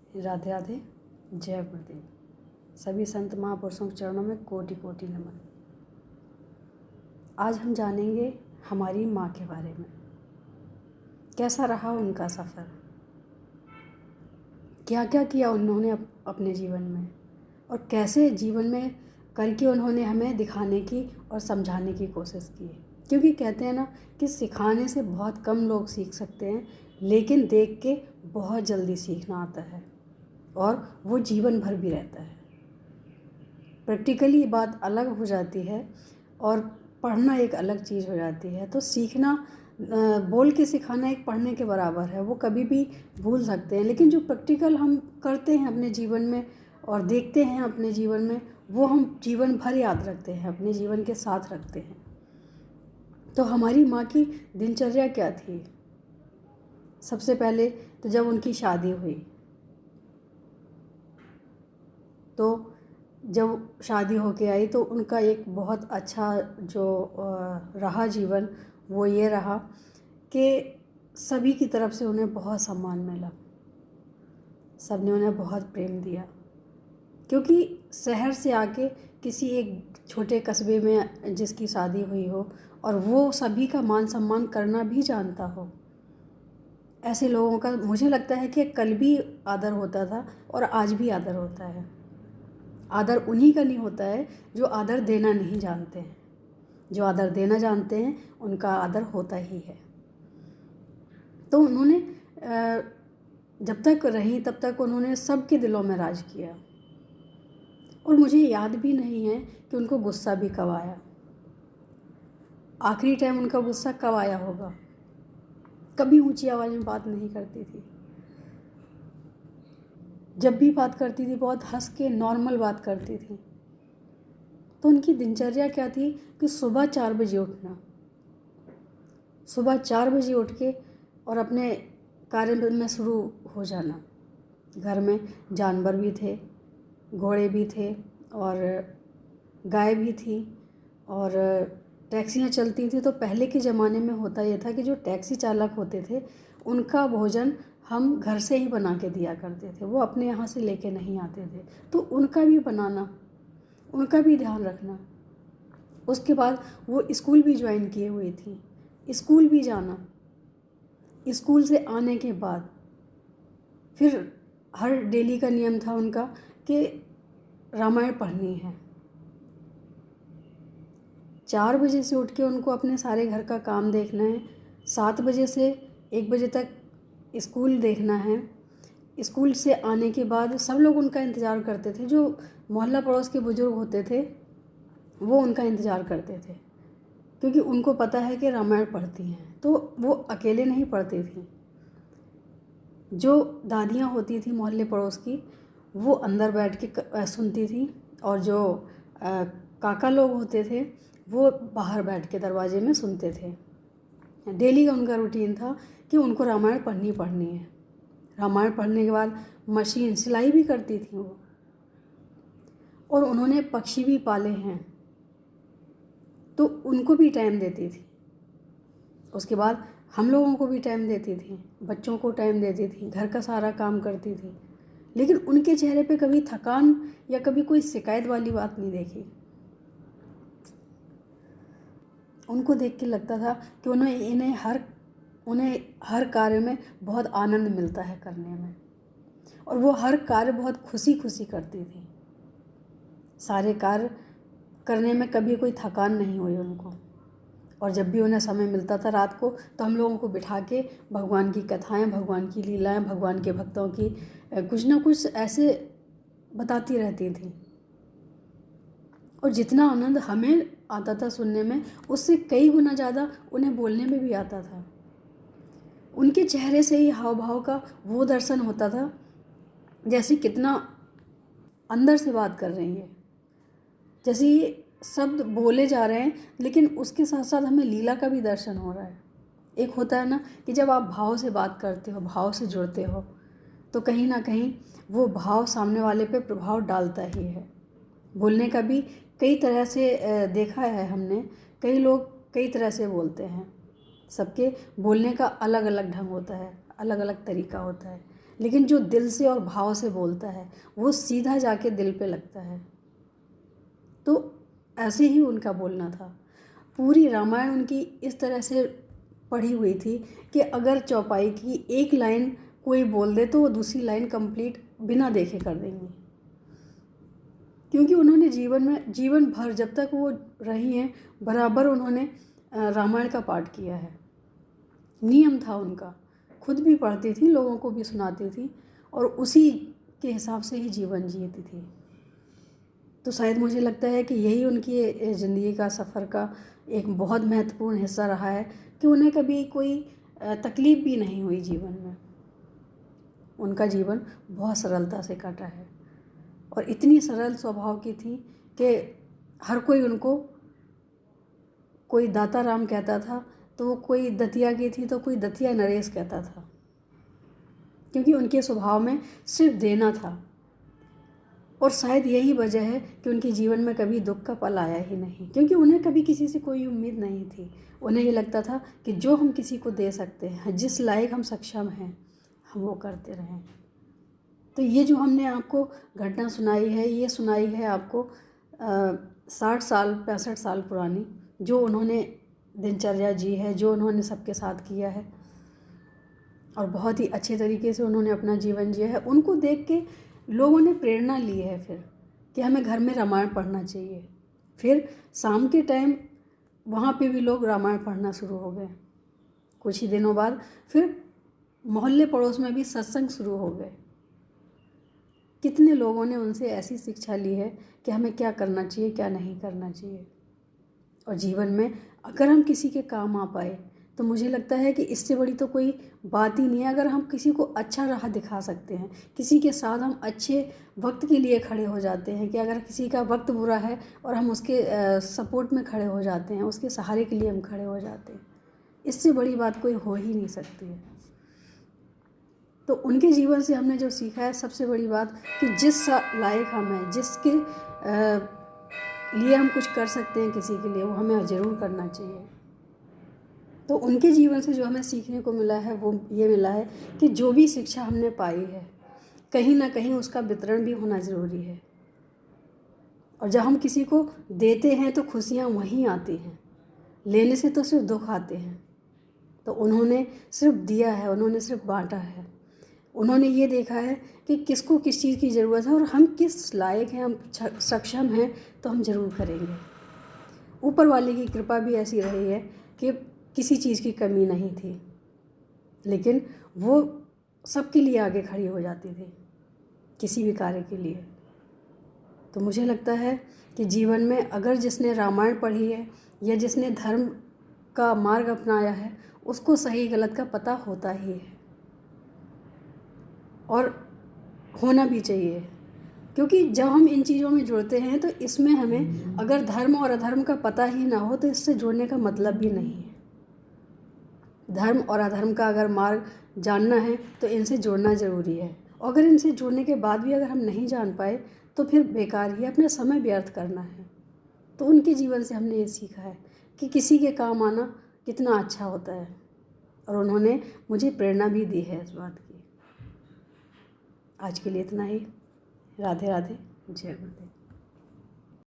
राधे राधे। जय गुरुदेव। सभी संत महापुरुषों के चरणों में कोटि कोटि नमन। आज हम जानेंगे हमारी माँ के बारे में। कैसा रहा उनका सफ़र, क्या क्या किया उन्होंने अपने जीवन में, और कैसे जीवन में करके उन्होंने हमें दिखाने की और समझाने की कोशिश की। क्योंकि कहते हैं ना कि सिखाने से बहुत कम लोग सीख सकते हैं, लेकिन देख के बहुत जल्दी सीखना आता है और वो जीवन भर भी रहता है। प्रैक्टिकली बात अलग हो जाती है और पढ़ना एक अलग चीज़ हो जाती है। तो सीखना, बोल के सिखाना एक पढ़ने के बराबर है। वो कभी भी भूल सकते हैं, लेकिन जो प्रैक्टिकल हम करते हैं अपने जीवन में और देखते हैं अपने जीवन में, वो हम जीवन भर याद रखते हैं, अपने जीवन के साथ रखते हैं। तो हमारी माँ की दिनचर्या क्या थी? सबसे पहले तो जब उनकी शादी हुई, तो जब शादी होके आई तो उनका एक बहुत अच्छा जो रहा जीवन, वो ये रहा कि सभी की तरफ से उन्हें बहुत सम्मान मिला। सब ने उन्हें बहुत प्रेम दिया, क्योंकि शहर से आके किसी एक छोटे कस्बे में जिसकी शादी हुई हो और वो सभी का मान सम्मान करना भी जानता हो, ऐसे लोगों का मुझे लगता है कि कल भी आदर होता था और आज भी आदर होता है। आदर उन्हीं का नहीं होता है जो आदर देना नहीं जानते हैं। जो आदर देना जानते हैं उनका आदर होता ही है। तो उन्होंने जब तक रही तब तक उन्होंने सबके दिलों में राज किया, और मुझे याद भी नहीं है कि उनको गुस्सा भी कब आया। आखिरी टाइम उनका गुस्सा कब आया होगा। कभी ऊंची आवाज़ में बात नहीं करती थी। जब भी बात करती थी बहुत हंस के नॉर्मल बात करती थी। तो उनकी दिनचर्या क्या थी कि सुबह 4 बजे उठना, सुबह 4 बजे उठ के और अपने कार्य में शुरू हो जाना। घर में जानवर भी थे, घोड़े भी थे और गाय भी थी और टैक्सियाँ चलती थी। तो पहले के ज़माने में होता ये था कि जो टैक्सी चालक होते थे उनका भोजन हम घर से ही बना के दिया करते थे, वो अपने यहाँ से लेके नहीं आते थे। तो उनका भी बनाना, उनका भी ध्यान रखना। उसके बाद वो स्कूल भी ज्वाइन किए हुई थी, स्कूल भी जाना। स्कूल से आने के बाद फिर हर डेली का नियम था उनका कि रामायण पढ़नी है। 4 बजे से उठ के उनको अपने सारे घर का काम देखना है। 7 बजे से 1 बजे तक स्कूल देखना है। स्कूल से आने के बाद सब लोग उनका इंतज़ार करते थे। जो मोहल्ला पड़ोस के बुज़ुर्ग होते थे वो उनका इंतज़ार करते थे, क्योंकि उनको पता है कि रामायण पढ़ती हैं। तो वो अकेले नहीं पढ़ती थी। जो दादियाँ होती थी मोहल्ले पड़ोस की, वो अंदर बैठ के सुनती थी, और जो काका लोग होते थे वो बाहर बैठ के दरवाजे में सुनते थे। डेली का उनका रूटीन था कि उनको रामायण पढ़नी है। रामायण पढ़ने के बाद मशीन सिलाई भी करती थी वो, और उन्होंने पक्षी भी पाले हैं तो उनको भी टाइम देती थी। उसके बाद हम लोगों को भी टाइम देती थी, बच्चों को टाइम देती थी, घर का सारा काम करती थी। लेकिन उनके चेहरे पे कभी थकान या कभी कोई शिकायत वाली बात नहीं देखी। उनको देख के लगता था कि उन्हें हर कार्य में बहुत आनंद मिलता है करने में, और वो हर कार्य बहुत खुशी खुशी करती थी। सारे कार्य करने में कभी कोई थकान नहीं हुई उनको। और जब भी उन्हें समय मिलता था रात को, तो हम लोगों को बिठा के भगवान की कथाएं, भगवान की लीलाएं, भगवान के भक्तों की कुछ ना कुछ ऐसे बताती रहती थी। और जितना आनंद हमें आता था सुनने में, उससे कई गुना ज़्यादा उन्हें बोलने में भी आता था। उनके चेहरे से ही हाव भाव का वो दर्शन होता था जैसे कितना अंदर से बात कर रही है, जैसे ये शब्द बोले जा रहे हैं लेकिन उसके साथ साथ हमें लीला का भी दर्शन हो रहा है। एक होता है ना कि जब आप भाव से बात करते हो, भाव से जुड़ते हो, तो कहीं ना कहीं वो भाव सामने वाले पे प्रभाव डालता ही है। बोलने का भी कई तरह से देखा है हमने। कई लोग कई तरह से बोलते हैं, सबके बोलने का अलग अलग ढंग होता है, अलग अलग तरीका होता है। लेकिन जो दिल से और भाव से बोलता है वो सीधा जाके दिल पे लगता है। तो ऐसे ही उनका बोलना था। पूरी रामायण उनकी इस तरह से पढ़ी हुई थी कि अगर चौपाई की एक लाइन कोई बोल दे तो वो दूसरी लाइन कंप्लीट बिना देखे कर देंगी, क्योंकि उन्होंने जीवन भर जब तक वो रही हैं बराबर उन्होंने रामायण का पाठ किया है। नियम था उनका, खुद भी पढ़ती थी, लोगों को भी सुनाती थी और उसी के हिसाब से ही जीवन जीती थी। तो शायद मुझे लगता है कि यही उनकी ज़िंदगी का सफ़र का एक बहुत महत्वपूर्ण हिस्सा रहा है कि उन्हें कभी कोई तकलीफ़ भी नहीं हुई जीवन में। उनका जीवन बहुत सरलता से कटा है और इतनी सरल स्वभाव की थी कि हर कोई उनको, कोई दाता राम कहता था तो कोई दतिया की थी तो कोई दतिया नरेश कहता था, क्योंकि उनके स्वभाव में सिर्फ देना था। और शायद यही वजह है कि उनके जीवन में कभी दुख का पल आया ही नहीं, क्योंकि उन्हें कभी किसी से कोई उम्मीद नहीं थी। उन्हें ये लगता था कि जो हम किसी को दे सकते हैं, जिस लायक हम सक्षम हैं, हम वो करते रहें। तो ये जो हमने आपको घटना सुनाई है, ये सुनाई है आपको 60 साल 65 साल पुरानी, जो उन्होंने दिनचर्या जी है, जो उन्होंने सबके साथ किया है और बहुत ही अच्छे तरीके से उन्होंने अपना जीवन जिया है। उनको देख के लोगों ने प्रेरणा ली है फिर कि हमें घर में रामायण पढ़ना चाहिए। फिर शाम के टाइम वहाँ पे भी लोग रामायण पढ़ना शुरू हो गए। कुछ ही दिनों बाद फिर मोहल्ले पड़ोस में भी सत्संग शुरू हो गए। कितने लोगों ने उनसे ऐसी शिक्षा ली है कि हमें क्या करना चाहिए, क्या नहीं करना चाहिए। और जीवन में अगर हम किसी के काम आ पाए तो मुझे लगता है कि इससे बड़ी तो कोई बात ही नहीं है। अगर हम किसी को अच्छा राह दिखा सकते हैं, किसी के साथ हम अच्छे वक्त के लिए खड़े हो जाते हैं, कि अगर किसी का वक्त बुरा है और हम उसके सपोर्ट में खड़े हो जाते हैं, उसके सहारे के लिए हम खड़े हो जाते हैं, इससे बड़ी बात कोई हो ही नहीं सकती है। तो उनके जीवन से हमने जो सीखा है सबसे बड़ी बात कि जिस लायक हम हैं, जिसके लिए हम कुछ कर सकते हैं किसी के लिए, वो हमें ज़रूर करना चाहिए। तो उनके जीवन से जो हमें सीखने को मिला है वो ये मिला है कि जो भी शिक्षा हमने पाई है कहीं ना कहीं उसका वितरण भी होना ज़रूरी है। और जब हम किसी को देते हैं तो खुशियाँ वहीं आती हैं, लेने से तो सिर्फ दुख आते हैं। तो उन्होंने सिर्फ दिया है, उन्होंने सिर्फ बांटा है। उन्होंने ये देखा है कि किसको किस चीज़ की ज़रूरत है और हम किस लायक हैं, हम सक्षम हैं, तो हम ज़रूर करेंगे। ऊपर वाले की कृपा भी ऐसी रही है कि किसी चीज़ की कमी नहीं थी, लेकिन वो सबके लिए आगे खड़ी हो जाती थी किसी भी कार्य के लिए। तो मुझे लगता है कि जीवन में अगर जिसने रामायण पढ़ी है या जिसने धर्म का मार्ग अपनाया है, उसको सही गलत का पता होता ही है और होना भी चाहिए। क्योंकि जब हम इन चीज़ों में जुड़ते हैं तो इसमें हमें अगर धर्म और अधर्म का पता ही ना हो तो इससे जुड़ने का मतलब भी नहीं है। धर्म और अधर्म का अगर मार्ग जानना है तो इनसे जुड़ना ज़रूरी है। और अगर इनसे जुड़ने के बाद भी अगर हम नहीं जान पाए तो फिर बेकार ही अपना समय व्यर्थ करना है। तो उनके जीवन से हमने ये सीखा है कि किसी के काम आना कितना अच्छा होता है, और उन्होंने मुझे प्रेरणा भी दी है इस बात की। आज के लिए इतना ही। राधे राधे, जय गुरुदेव।